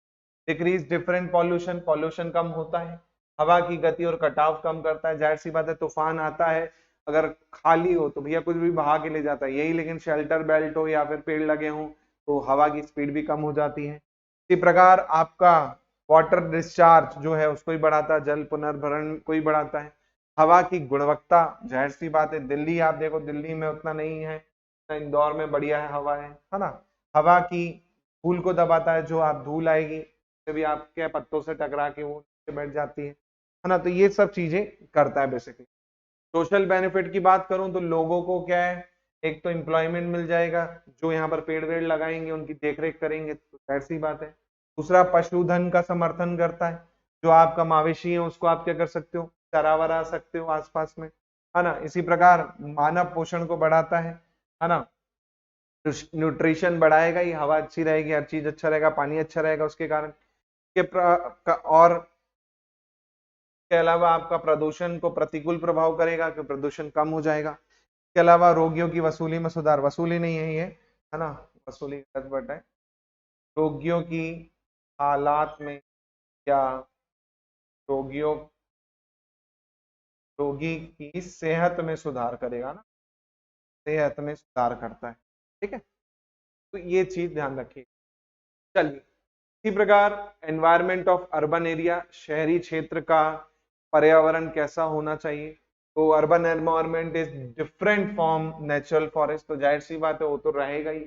डिक्रीज डिफरेंट पॉल्यूशन, पॉल्यूशन कम होता है, हवा की गति और कटाव कम करता है। जाहिर सी बात है तूफान आता है, अगर खाली हो तो भैया कुछ भी बहा के ले जाता है यही, लेकिन शेल्टर बेल्ट हो या फिर पेड़ लगे हों तो हवा की स्पीड भी कम हो जाती है। इसी प्रकार आपका वाटर डिस्चार्ज जो है उसको ही बढ़ाता है, जल पुनर्भरण को ही बढ़ाता है। हवा की गुणवत्ता, जाहिर सी बात है दिल्ली आप देखो, दिल्ली में उतना नहीं है, इंदौर में बढ़िया है हवा है ना। हवा की धूल को दबाता है, जो आप धूल आएगी कभी आपके पत्तों से टकरा के वो नीचे बैठ जाती है ना। तो ये सब चीजें करता है बेसिकली। सोशल बेनिफिट की बात करूं तो लोगों को क्या है, एक तो एम्प्लॉयमेंट मिल जाएगा, जो यहाँ पर पेड़ वेड़ लगाएंगे उनकी देखरेख करेंगे, तो जाहिर सी बात है। दूसरा पशुधन का समर्थन करता है, जो आपका मवेशी है उसको आप क्या कर सकते हो, चरा वरा सकते हो आसपास में, है ना। इसी प्रकार मानव पोषण को बढ़ाता है ना। न्यूट्रिशन बढ़ाएगा ही, हवा अच्छी रहेगी, हर चीज अच्छा रहेगा, पानी अच्छा रहेगा उसके कारण और के अलावा आपका प्रदूषण को प्रतिकूल प्रभाव करेगा कि प्रदूषण कम हो जाएगा। इसके अलावा रोगियों की वसूली में सुधार, वसूली नहीं है ये, है ना, वसूली गलत वर्ड है, रोगियों की हालात में या रोगियों रोगी की सेहत में सुधार करेगा ना, सेहत में सुधार करता है, ठीक है। तो ये चीज ध्यान रखिए। चलिए, इसी प्रकार एनवायरमेंट ऑफ अर्बन एरिया, शहरी क्षेत्र का पर्यावरण कैसा होना चाहिए। तो urban environment is different from natural forest, तो जाहिर सी बात है वो तो रहेगा ही।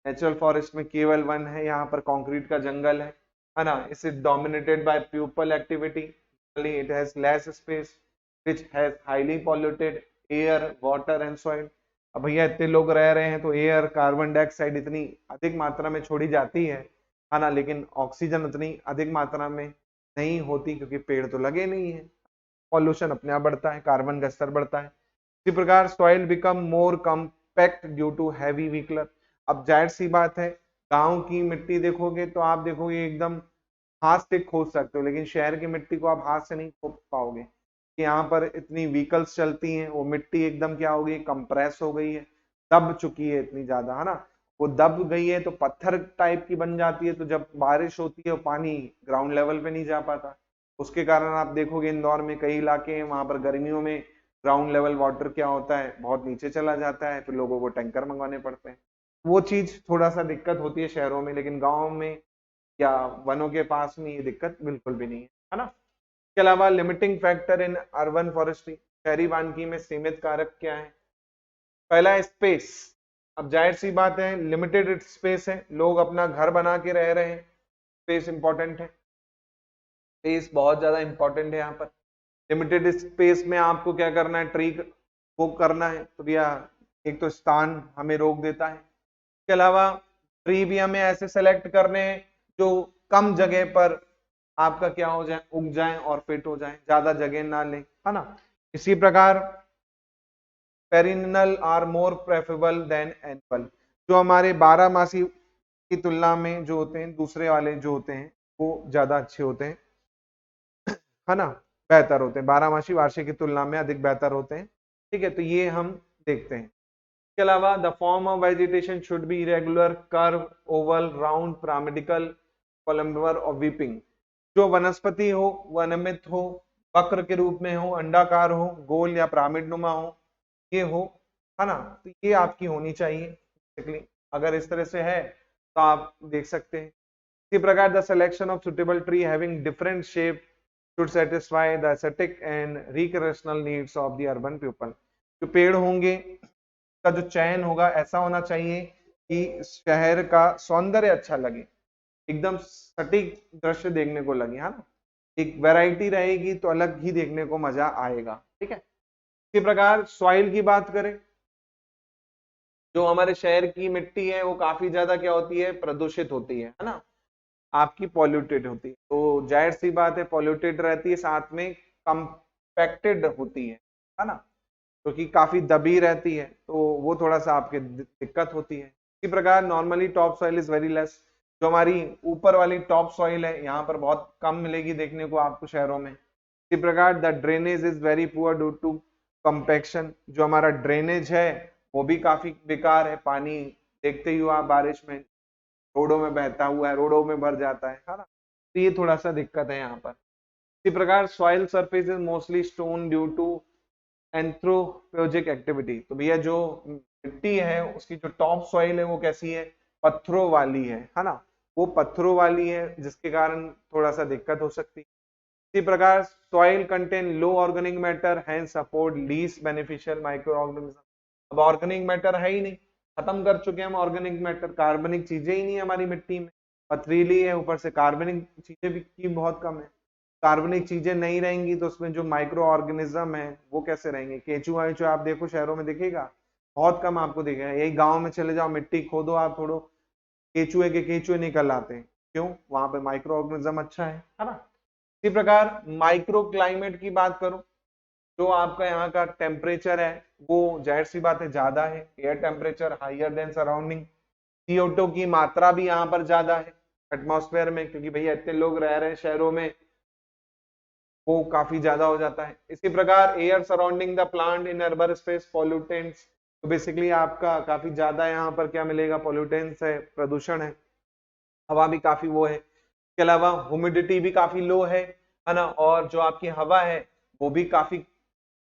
नेचुरल फॉरेस्ट में केवल वन है, यहाँ पर कंक्रीट का जंगल है ना। इस is dominated by people activity, it has less space which has highly polluted air water and soil. अब भैया इतने लोग रह रहे हैं तो एयर कार्बन डाइऑक्साइड इतनी अधिक मात्रा में छोड़ी जाती है ना, लेकिन ऑक्सीजन उतनी अधिक मात्रा में नहीं होती क्योंकि पेड़ तो लगे नहीं है। पॉल्यूशन अपने आप बढ़ता है, कार्बन का स्तर बढ़ता है। इसी प्रकार soil become more compact due to heavy vehicular. अब जाहिर सी बात है गांव की मिट्टी देखोगे तो आप देखोगे एकदम हाथ से खोद सकते हो, लेकिन शहर की मिट्टी को आप हाथ से नहीं खोद पाओगे कि यहाँ पर इतनी व्हीकल्स चलती हैं, वो मिट्टी एकदम क्या हो गई, कंप्रेस हो गई है, दब चुकी है इतनी ज्यादा, है ना। वो दब गई है तो पत्थर टाइप की बन जाती है, तो जब बारिश होती है वो पानी ग्राउंड लेवल पे नहीं जा पाता। उसके कारण आप देखोगे इंदौर में कई इलाके हैं वहां पर गर्मियों में ग्राउंड लेवल वाटर क्या होता है, बहुत नीचे चला जाता है, फिर लोगों को टैंकर मंगवाने पड़ते हैं। वो चीज थोड़ा सा दिक्कत होती है शहरों में, लेकिन गाँव में या वनों के पास में ये दिक्कत बिल्कुल भी नहीं है ना। इसके अलावा limiting factor in urban forestry, शहरी वानिकी में सीमित कारक क्या है। पहला है स्पेस। अब जाहिर सी बात है लिमिटेड स्पेस है, लोग अपना घर बना के रह रहे हैं, स्पेस इंपॉर्टेंट है, स्पेस बहुत ज्यादा इंपॉर्टेंट है यहाँ पर। लिमिटेड स्पेस में आपको क्या करना है, ट्री को करना है, तो भैया एक तो स्थान हमें रोक देता है। इसके अलावा ट्री भी हमें ऐसे सेलेक्ट करने हैं जो कम जगह पर आपका क्या हो जाए, उग जाए और फिट हो जाए, ज्यादा जगह ना ले, है ना। इसी प्रकार perennial are more preferable than annual, जो हमारे 12 मासी की तुलना में जो होते हैं दूसरे वाले जो होते हैं वो ज्यादा अच्छे होते हैं, है ना, बेहतर होते हैं, 12 मासी वार्षिक की तुलना में अधिक बेहतर होते हैं, ठीक है। तो ये हम देखते हैं। इसके अलावा the form of vegetation should be irregular, curve, oval, round, pyramidical, columnar और वीपिंग। जो वनस्पति हो वो अनियमित हो, वक्र के रूप में हो, अंडाकार हो, गोल या पिरामिड नुमा हो, ये हो, है ना। तो ये आपकी होनी चाहिए बेसिकली, अगर इस तरह से है तो आप देख सकते हैं। इसी प्रकार the selection of suitable tree having different shape should satisfy the aesthetic and recreational needs of the urban people. जो पेड़ होंगे का जो चयन होगा ऐसा होना चाहिए कि शहर का सौंदर्य अच्छा लगे, एकदम सटीक दृश्य देखने को लगे, है ना। एक वैरायटी रहेगी तो अलग ही देखने को मजा आएगा, ठीक है। इसी प्रकार सॉइल की बात करें, जो हमारे शहर की मिट्टी है वो काफी ज्यादा क्या होती है, प्रदूषित होती है ना, आपकी पॉल्यूटेड होती है। तो जाहिर सी बात है पॉल्यूटेड रहती है, साथ में कंपैक्टेड होती है ना, क्योंकि काफी दबी रहती है, तो वो थोड़ा सा आपके दिक्कत होती है। इसी प्रकार normally top soil is very less, जो हमारी ऊपर वाली टॉप सॉइल है यहाँ पर बहुत कम मिलेगी देखने को आपको शहरों में। इसी प्रकार the drainage is very poor due to compaction, जो हमारा ड्रेनेज है वो भी काफी बेकार है। पानी देखते ही हो आप बारिश में रोडों में बहता हुआ है, रोडों में भर जाता है ना, तो ये थोड़ा सा दिक्कत है यहाँ पर। इसी प्रकार soil surface is mostly stone due to anthropogenic activity. तो भैया जो मिट्टी है उसकी जो टॉप सॉइल है वो कैसी है, पत्थरों वाली है ना, वो पत्थरों वाली है जिसके कारण थोड़ा सा दिक्कत हो सकती है। इसी प्रकार soil contain low organic matter hence support least beneficial micro organism. अब ऑर्गेनिक मैटर है ही नहीं, खत्म कर चुके हैं हम ऑर्गेनिक मैटर, कार्बनिक चीजें ही नहीं है हमारी मिट्टी में, पथरीली है, ऊपर से कार्बनिक चीजें भी की बहुत कम है। कार्बनिक चीजें नहीं रहेंगी तो उसमें जो माइक्रो ऑर्गेनिज्म है वो कैसे रहेंगे। केचुआ वेचुआ आप देखो शहरों में दिखेगा, बहुत कम आपको दिखेगा। यही गांव में चले जाओ, मिट्टी खोदो आप थोड़ो, केचुए के केचुए निकल आते हैं, क्यों, वहां पे माइक्रो ऑर्गेनिज्म अच्छा है ना। इसी प्रकार माइक्रो क्लाइमेट की बात करूं, जो आपका यहाँ का टेम्परेचर है वो जाहिर सी बात है ज्यादा है, air temperature higher than surrounding. CO2 की मात्रा भी यहाँ पर ज्यादा है एटमॉस्फेयर में, क्योंकि भैया इतने लोग रह रहे हैं शहरों में, वो काफी ज्यादा हो जाता है। इसी प्रकार air surrounding the plant in urban space pollutants, तो बेसिकली आपका काफी ज्यादा यहाँ पर क्या मिलेगा, पॉल्यूटेंट्स है, प्रदूषण है। हवा भी काफी वो है, इसके अलावा ह्यूमिडिटी भी काफी लो है ना, और जो आपकी हवा है वो भी काफी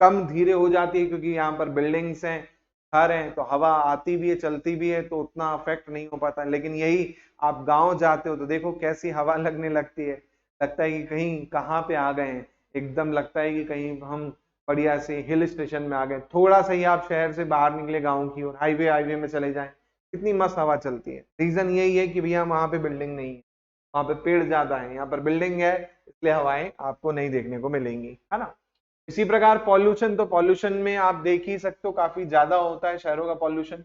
कम धीरे हो जाती है, क्योंकि यहाँ पर बिल्डिंग्स हैं, घर हैं, तो हवा आती भी है चलती भी है तो उतना अफेक्ट नहीं हो पाता। लेकिन यही आप गांव जाते हो तो देखो कैसी हवा लगने लगती है, लगता है कि कहीं कहाँ पे आ गए हैं, एकदम लगता है कि कहीं हम बढ़िया से हिल स्टेशन में आ गए। थोड़ा सा ही आप शहर से बाहर निकले गाँव की ओर, हाईवे में चले जाएं, कितनी मस्त हवा चलती है। रीजन यही है कि भैया वहां पे बिल्डिंग नहीं है, वहां पे पेड़ ज्यादा है, यहाँ पर बिल्डिंग है, इसलिए हवाएं आपको नहीं देखने को मिलेंगी, है ना। इसी प्रकार पॉल्यूशन, तो पॉल्यूशन में आप देख ही सकते हो काफी ज्यादा होता है शहरों का पॉल्यूशन,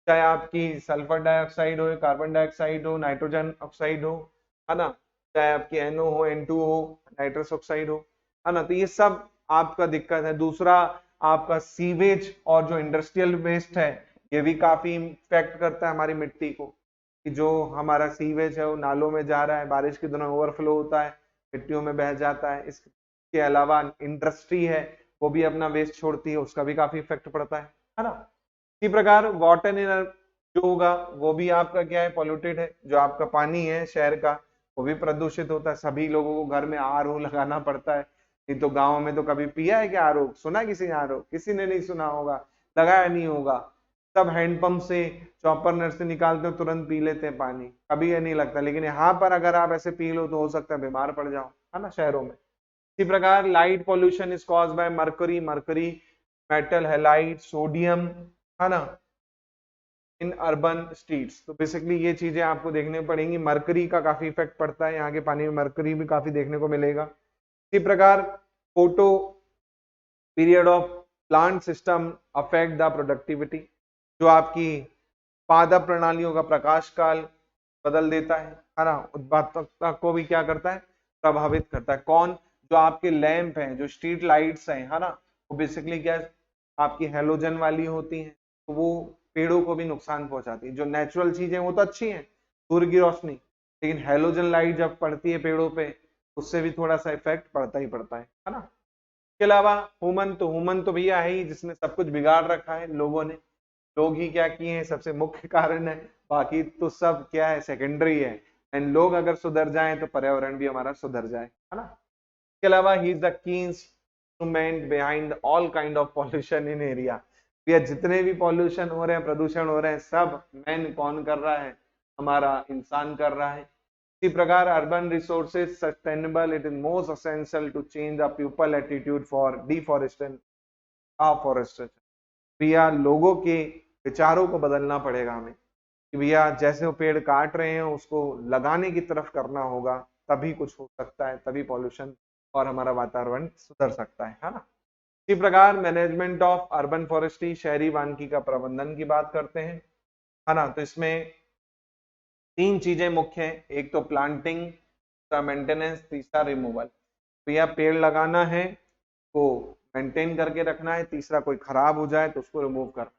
चाहे आपकी सल्फर डाइऑक्साइड हो, कार्बन डाइऑक्साइड हो, नाइट्रोजन ऑक्साइड हो, है ना, चाहे आपकी NO हो, N2 हो, नाइट्रस ऑक्साइड हो, है ना, तो ये सब आपका दिक्कत है। दूसरा आपका सीवेज और जो इंडस्ट्रियल वेस्ट है ये भी काफी इम्पैक्ट करता है हमारी मिट्टी को, कि जो हमारा सीवेज है वो नालों में जा रहा है, बारिश के दिनों ओवरफ्लो होता है, मिट्टियों में बह जाता है। इसके अलावा इंडस्ट्री है वो भी अपना वेस्ट छोड़ती है, उसका भी काफी इफेक्ट पड़ता है ना। इसी प्रकार वाटर इन जो होगा वो भी आपका क्या है, पॉल्यूटेड है। जो आपका पानी है शहर का वो भी प्रदूषित होता है, सभी लोगों को घर में RO लगाना पड़ता है, नहीं तो गाँव में तो कभी पिया है क्या RO, सुना किसी ने RO, किसी ने नहीं सुना होगा, लगाया नहीं होगा। सब हैंडपंप से चॉपर नट से निकालते हो, तुरंत पी लेते हैं पानी, कभी ये नहीं लगता। लेकिन यहाँ पर अगर आप ऐसे पी लो तो हो सकता है बीमार पड़ जाओ, है ना, शहरों में। इसी प्रकार light pollution is caused by mercury, metal halide, sodium, है ना, इन अर्बन स्ट्रीट्स। तो बेसिकली ये चीजें आपको देखने पड़ेंगी, मरकरी का काफी इफेक्ट पड़ता है, यहाँ के पानी में मरकरी भी काफी देखने को मिलेगा। इसी प्रकार photo period of plant system affect the productivity, जो आपकी पादप प्रणालियों का प्रकाश काल बदल देता है ना, उत्पादकता को भी क्या करता है, प्रभावित करता है। कौन, जो आपके लैंप हैं, जो स्ट्रीट लाइट्स हैं, है ना, वो बेसिकली क्या है, आपकी हेलोजन वाली होती हैं, तो वो पेड़ों को भी नुकसान पहुंचाती है। जो नेचुरल चीजें वो तो अच्छी हैं, सूर्य की रोशनी, लेकिन हेलोजन लाइट जब पड़ती है पेड़ों पे उससे भी थोड़ा सा इफेक्ट पड़ता ही पड़ता है ना। इसके अलावा ह्यूमन तो भैया है ही जिसने सब कुछ बिगाड़ रखा है, लोगों ने, लोग ही क्या किए हैं सबसे मुख्य कारण है, बाकी तो सब क्या है, सेकेंडरी है। एंड लोग अगर सुधर जाएं तो पर्यावरण भी हमारा सुधर जाए, है ना। इसके अलावा he is the key instrument behind all kind of pollution in area. भैया जितने भी पॉल्यूशन हो रहे हैं, प्रदूषण हो रहे हैं, सब मैन कौन कर रहा है, हमारा इंसान कर रहा है। इसी प्रकार urban resources sustainable, it is most essential to change the people attitude for deforestation afforestation. भैया लोगों के विचारों को बदलना पड़ेगा हमें कि भैया जैसे वो पेड़ काट रहे हैं उसको लगाने की तरफ करना होगा, तभी कुछ हो सकता है, तभी पॉल्यूशन और हमारा वातावरण सुधर सकता है ना। इसी प्रकार मैनेजमेंट ऑफ अर्बन फॉरेस्ट्री, शहरी वानिकी का प्रबंधन की बात करते हैं, है ना। तो इसमें 3 चीजें मुख्य हैं, एक तो प्लांटिंग, दूसरा मेंटेनेंस, तीसरा रिमूवल। भैया पेड़ लगाना है को मेंटेन करके रखना है, तीसरा कोई खराब हो जाए तो उसको रिमूव करना।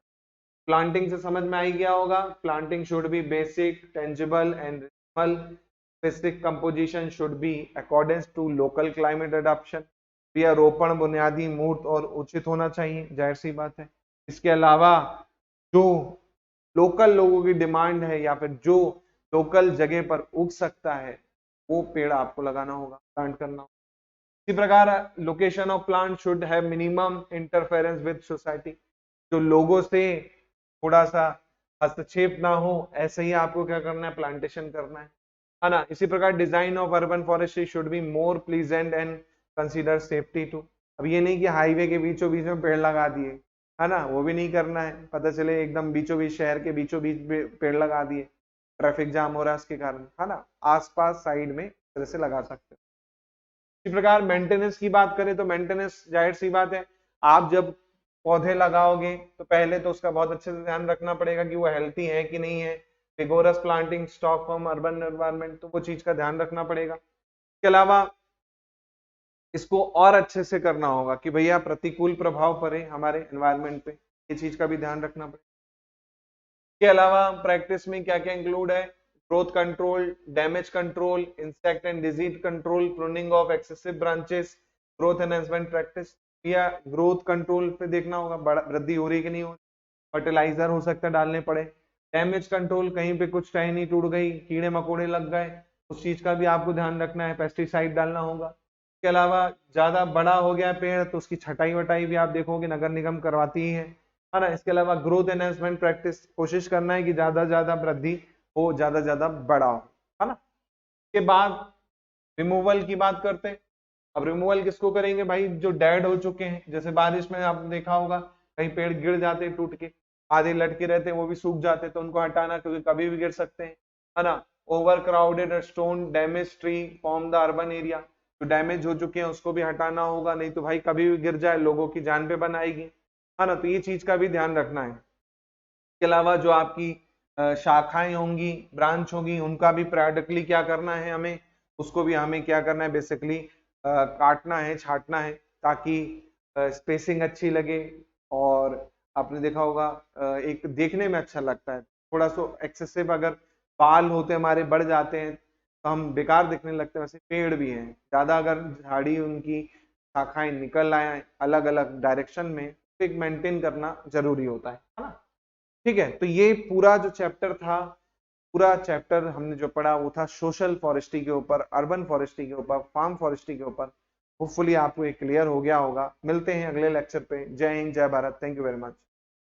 प्लांटिंग से समझ में आई गया होगा, planting should be basic, tangible and reasonable, specific composition should be according to local climate adoption. भैया रोपण बुनियादी मूर्त और उचित होना चाहिए, जाहिर सी बात है। इसके अलावा जो लोकल लोगों की डिमांड है या फिर जो लोकल जगह पर उग सकता है वो पेड़ आपको लगाना होगा, प्लांट करना होगा। इसी प्रकार location of plant should have minimum interference with society, जो लोगों से थोड़ा सा हस्तक्षेप ना हो, ऐसे ही आपको क्या करना है, प्लांटेशन करना है ना। इसी प्रकार design of urban forestry should be more pleasant and consider safety too. अब ये नहीं कि हाईवे के बीचों बीच में पेड़ लगा दिए, है ना, वो भी नहीं करना है, पता चले एकदम बीचों बीच शहर के बीचों बीच पेड़ लगा दिए, ट्रैफिक जाम हो रहा है उसके कारण, है ना। आसपास साइड में तरह से लगा सकते हैं। इसी प्रकार मेंटेनेंस की बात करें तो मेंटेनेंस जाहिर सी बात है, आप जब पौधे लगाओगे तो पहले तो उसका बहुत अच्छे से ध्यान रखना पड़ेगा कि वो हेल्थी है कि नहीं है। Vigorous planting stock from urban environment, तो वो चीज का ध्यान रखना पड़ेगा। इसके अलावा इसको और अच्छे से करना होगा कि भैया प्रतिकूल प्रभाव पड़े हमारे एनवायरनमेंट पे, ये चीज का भी ध्यान रखना पड़ेगा। इसके अलावा प्रैक्टिस में क्या क्या इंक्लूड है, growth control, damage control, insect and disease control, pruning of excessive branches, growth enhancement practice. या ग्रोथ कंट्रोल पे देखना होगा वृद्धि हो रही कि नहीं हो रही, फर्टिलाइजर हो सकता है डालने पड़े। डैमेज कंट्रोल, कहीं पे कुछ टहनी टूट गई, कीड़े मकोड़े लग गए, उस चीज का भी आपको ध्यान रखना है, पेस्टिसाइड डालना होगा। इसके अलावा ज्यादा बड़ा हो गया पेड़ तो उसकी छटाई वटाई भी आप देखोगे नगर निगम करवाती ही है ना। इसके अलावा ग्रोथ एनहांसमेंट प्रैक्टिस, कोशिश करना है कि ज्यादा वृद्धि हो, ज्यादा बड़ा हो, है ना। इसके बाद रिमूवल की बात करते हैं। अब रिमूवल किसको करेंगे भाई, जो डेड हो चुके हैं, जैसे बारिश में आपने देखा होगा कहीं पेड़ गिर जाते हैं टूट के, आधे लटके रहते हैं, वो भी सूख जाते हैं, तो उनको हटाना, क्योंकि कभी भी गिर सकते हैं, है ना। Over crowded stone damage tree form the urban area, जो डैमेज हो चुके हैं उसको भी हटाना होगा, नहीं तो भाई कभी भी गिर जाए लोगों की जान पे बनाएगी, है ना। तो ये चीज का भी ध्यान रखना है। इसके अलावा जो आपकी शाखाएं होंगी, ब्रांच होगी, उनका भी periodically क्या करना है हमें, उसको भी हमें क्या करना है, बेसिकली काटना है, छाटना है, ताकि स्पेसिंग अच्छी लगे। और आपने देखा होगा एक देखने में अच्छा लगता है, थोड़ा सा एक्सेसिव अगर बाल होते हमारे बढ़ जाते हैं तो हम बेकार दिखने लगते हैं, वैसे पेड़ भी हैं, ज्यादा अगर झाड़ी उनकी शाखाएं निकल आए अलग अलग डायरेक्शन में तो एक मेंटेन करना जरूरी होता है ना। ठीक है, तो ये पूरा जो चैप्टर था, पूरा चैप्टर हमने जो पढ़ा वो था सोशल फॉरेस्ट्री के ऊपर, अर्बन फॉरेस्ट्री के ऊपर, फार्म फॉरेस्ट्री के ऊपर। होपफुली आपको ये क्लियर हो गया होगा। मिलते हैं अगले लेक्चर पे। जय हिंद, जय Bharat, thank you very much.